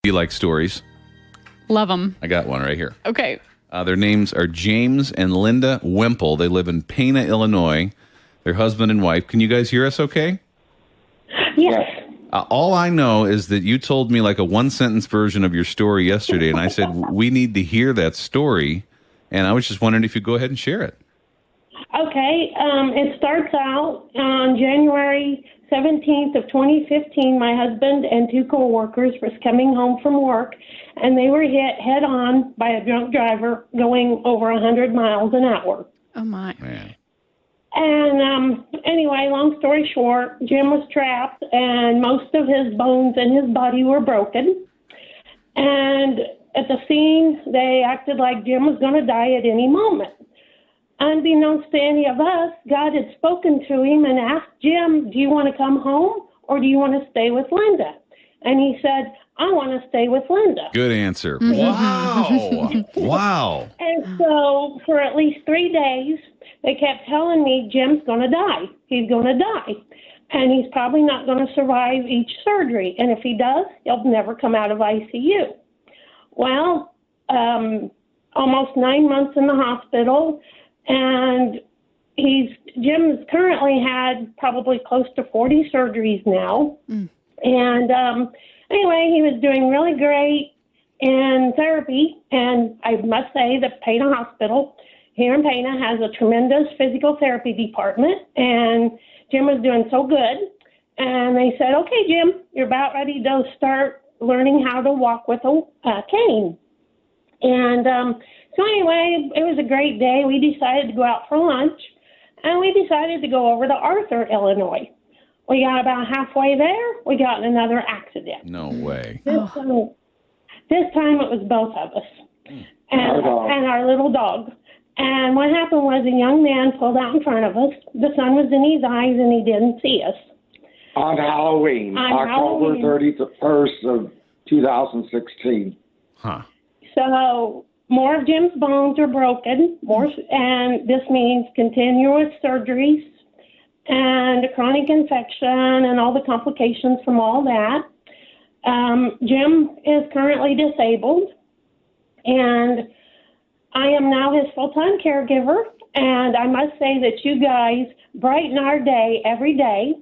You like stories? Love them. I got one right here. Okay. Their names are James and Linda Wemple. They live in Pana, Illinois. They're husband and wife. Can you guys hear us okay? Yes. All I know is that you told me like a one-sentence version of your story yesterday, and I said, we need to hear that story, and I was just wondering if you'd go ahead and share it. Okay. It starts out on January 17th of 2015. My husband and two coworkers was coming home from work, and they were hit head-on by a drunk driver going over 100 miles an hour. Oh, my. Man. And anyway, long story short, Jim was trapped, and most of his bones in his body were broken. And at the scene, they acted like Jim was going to die at any moment. Unbeknownst to any of us, God had spoken to him and asked Jim, do you want to come home or do you want to stay with Linda? And he said, I want to stay with Linda. Good answer. Wow. Wow. And so for at least 3 days, they kept telling me, Jim's going to die. He's going to die. And he's probably not going to survive each surgery. And if he does, he'll never come out of ICU. Well, almost 9 months in the hospital, and Jim's currently had probably close to 40 surgeries now. And anyway, he was doing really great in therapy. And I must say that Pana Hospital here in Pana has a tremendous physical therapy department. And Jim was doing so good. And they said, okay, Jim, you're about ready to start learning how to walk with a cane. And so anyway, it was a great day. We decided to go out for lunch, and we decided to go over to Arthur, Illinois. We got about halfway there. We got in another accident. No way. This time it was both of us and our little dog. And what happened was a young man pulled out in front of us. The sun was in his eyes, and he didn't see us. On Halloween, October 31st of 2016. Huh. So more of Jim's bones are broken, and this means continuous surgeries and a chronic infection and all the complications from all that. Jim is currently disabled, and I am now his full-time caregiver, and I must say that you guys brighten our day every day,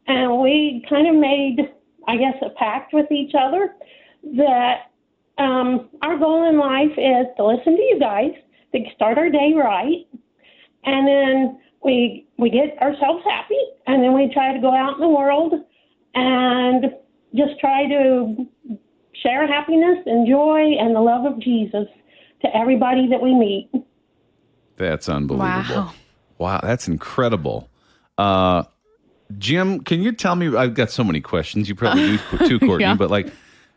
and we kind of made, I guess, a pact with each other that our goal in life is to listen to you guys, to start our day right, and then we get ourselves happy, and then we try to go out in the world and just try to share happiness and joy and the love of Jesus to everybody that we meet. That's unbelievable. Wow, that's incredible. Jim, can you tell me, I've got so many questions. You probably do too, Courtney, Yeah. but like,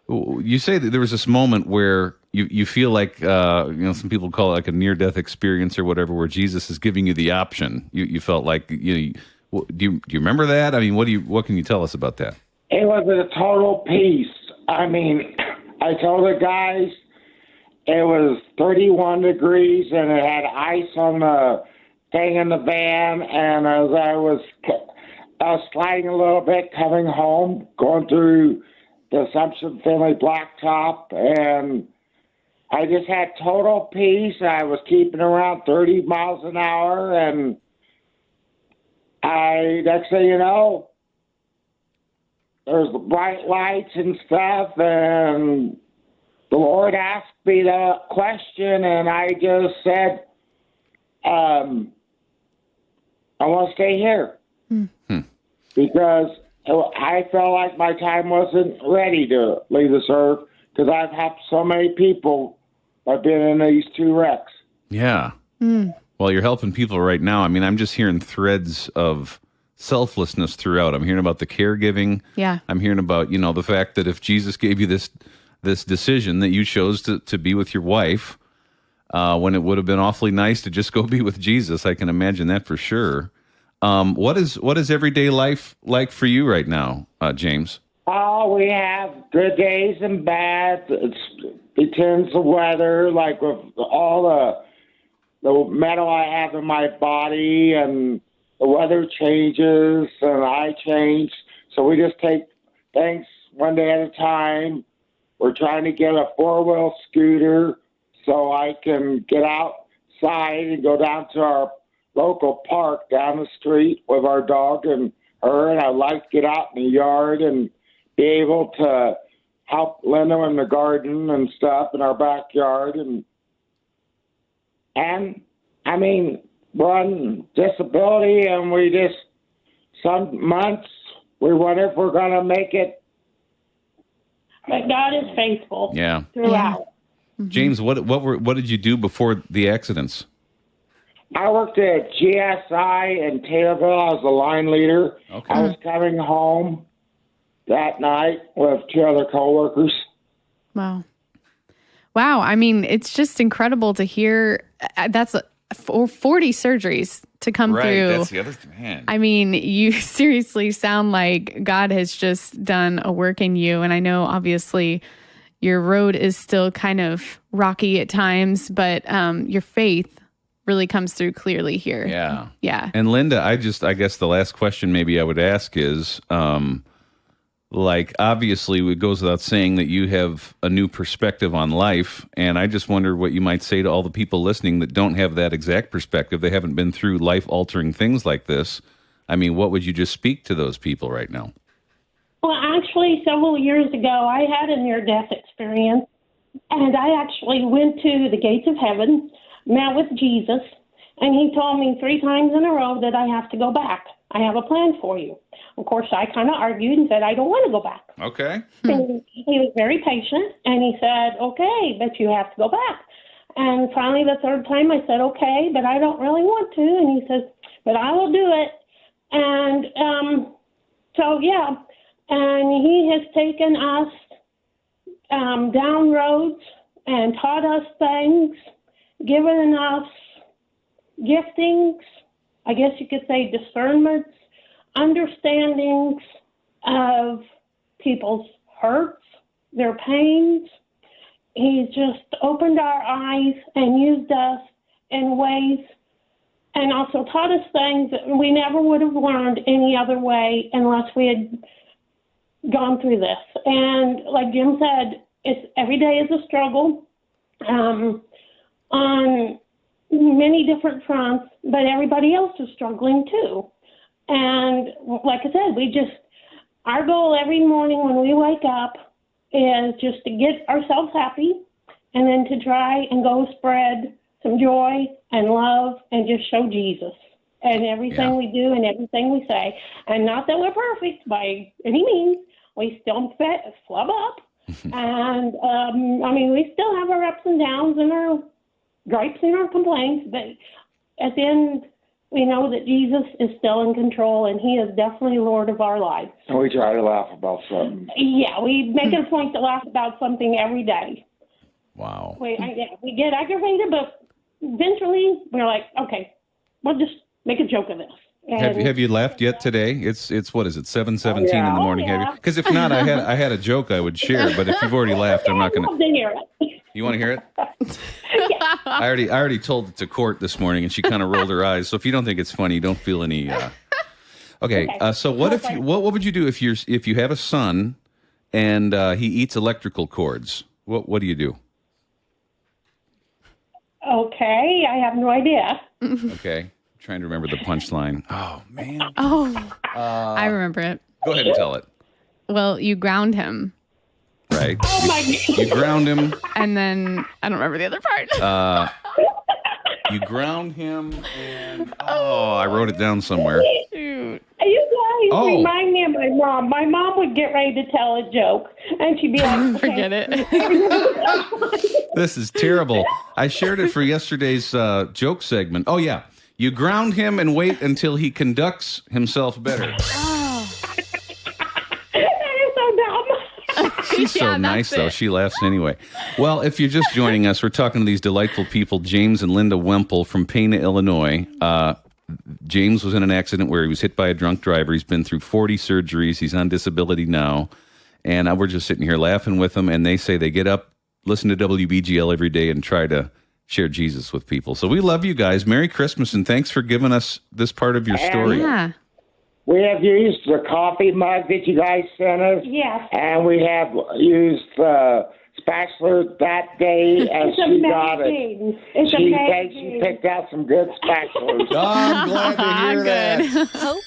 you say that there was this moment where you feel like, some people call it like a near-death experience or whatever, where Jesus is giving you the option. You felt like, do you remember that? I mean, what can you tell us about that? It was a total peace. I mean, I told the guys it was 31 degrees and it had ice on the thing in the van, and as I was sliding a little bit coming home, going through the Assumption Family Blacktop, and I just had total peace. I was keeping around 30 miles an hour, and next thing you know, there's the bright lights and stuff, and the Lord asked me the question, and I just said, I want to stay here. Because I felt like my time wasn't ready to leave this earth, because I've helped so many people by being in these two wrecks. Yeah. Well, you're helping people right now. I mean, I'm just hearing threads of selflessness throughout. I'm hearing about the caregiving. Yeah. I'm hearing about, the fact that if Jesus gave you this decision that you chose to be with your wife, when it would have been awfully nice to just go be with Jesus. I can imagine that for sure. What is everyday life like for you right now, James? Oh, we have good days and bad. It depends the weather, like with all the metal I have in my body, and the weather changes and I change. So we just take things one day at a time. We're trying to get a 4-wheel scooter so I can get outside and go down to our local park down the street with our dog and her. And I'd like to get out in the yard and be able to help Linda in the garden and stuff in our backyard. And I mean, we're on disability, and we just, some months, we wonder if we're going to make it. But God is faithful Yeah. throughout. James, what did you do before the accidents? I worked at GSI in Taylorville. I was a line leader. Okay. I was coming home that night with 2 other coworkers. Wow. Wow. I mean, it's just incredible to hear. That's 40 surgeries to come through. That's the other thing. Man. I mean, you seriously sound like God has just done a work in you. And I know obviously your road is still kind of rocky at times, but your faith really comes through clearly here. Yeah. Yeah. And Linda, I guess the last question maybe I would ask is, like, obviously it goes without saying that you have a new perspective on life. And I just wonder what you might say to all the people listening that don't have that exact perspective. They haven't been through life-altering things like this. I mean, what would you just speak to those people right now? Well, actually, several years ago, I had a near-death experience, and I actually went to the gates of heaven, met with Jesus, and he told me 3 times in a row that I have to go back. I have a plan for you. Of course, I kind of argued and said, I don't want to go back. Okay. And he was very patient, and he said, okay, but you have to go back. And finally, the 3rd time, I said, okay, but I don't really want to. And he says, but I will do it. And so, yeah, and he has taken us down roads and taught us things, given us giftings, I guess you could say discernments, understandings of people's hurts, their pains. He's just opened our eyes and used us in ways, and also taught us things that we never would have learned any other way unless we had gone through this. And like Jim said, it's every day is a struggle on many different fronts, but everybody else is struggling too. And like I said, our goal every morning when we wake up is just to get ourselves happy, and then to try and go spread some joy and love and just show Jesus in everything we do and everything we say. And not that we're perfect by any means. We still flub up. And, I mean, we still have our ups and downs and our gripes and our complaints, but at the end, we know that Jesus is still in control, and he is definitely Lord of our lives. And we try to laugh about something. Yeah, we make it a point to laugh about something every day. Wow. We get aggravated, but eventually we're like, okay, we'll just make a joke of this. And Have you laughed yet today? It's what is it, 7:17 in the morning? Oh, yeah. Have you? Because if not, I had a joke I would share, but if you've already laughed, I'm not going I'd love to hear it. You want to hear it? I already told it to Court this morning, and she kind of rolled her eyes. So if you don't think it's funny, don't feel any. Okay. So what would you do if you have a son and he eats electrical cords? What do you do? Okay, I have no idea. Okay. Trying to remember the punchline. Oh man. Oh, I remember it. Go ahead and tell it. Well, you ground him, Right. Oh my God. You ground him. and then I don't remember the other part. You ground him, and I wrote it down somewhere. Shoot. You guys Oh. remind me of my mom. My mom would get ready to tell a joke, and she'd be like, okay. Forget it. This is terrible. I shared it for yesterday's joke segment. Oh yeah, you ground him and wait until he conducts himself better. That is so dumb. She's so Yeah, nice, that's though. it. She laughs anyway. Well, if you're just joining us, we're talking to these delightful people, James and Linda Wemple from Pana, Illinois. James was in an accident where he was hit by a drunk driver. He's been through 40 surgeries. He's on disability now. And we're just sitting here laughing with them. And they say they get up, listen to WBGL every day, and try to share Jesus with people. So we love you guys. Merry Christmas, and thanks for giving us this part of your story. Yeah. We have used the coffee mug that you guys sent us. Yes. And we have used the spatula that day as It's she got it. amazing. It's She said amazing. she picked out some good spatulas. I'm glad to hear that. Good. Hope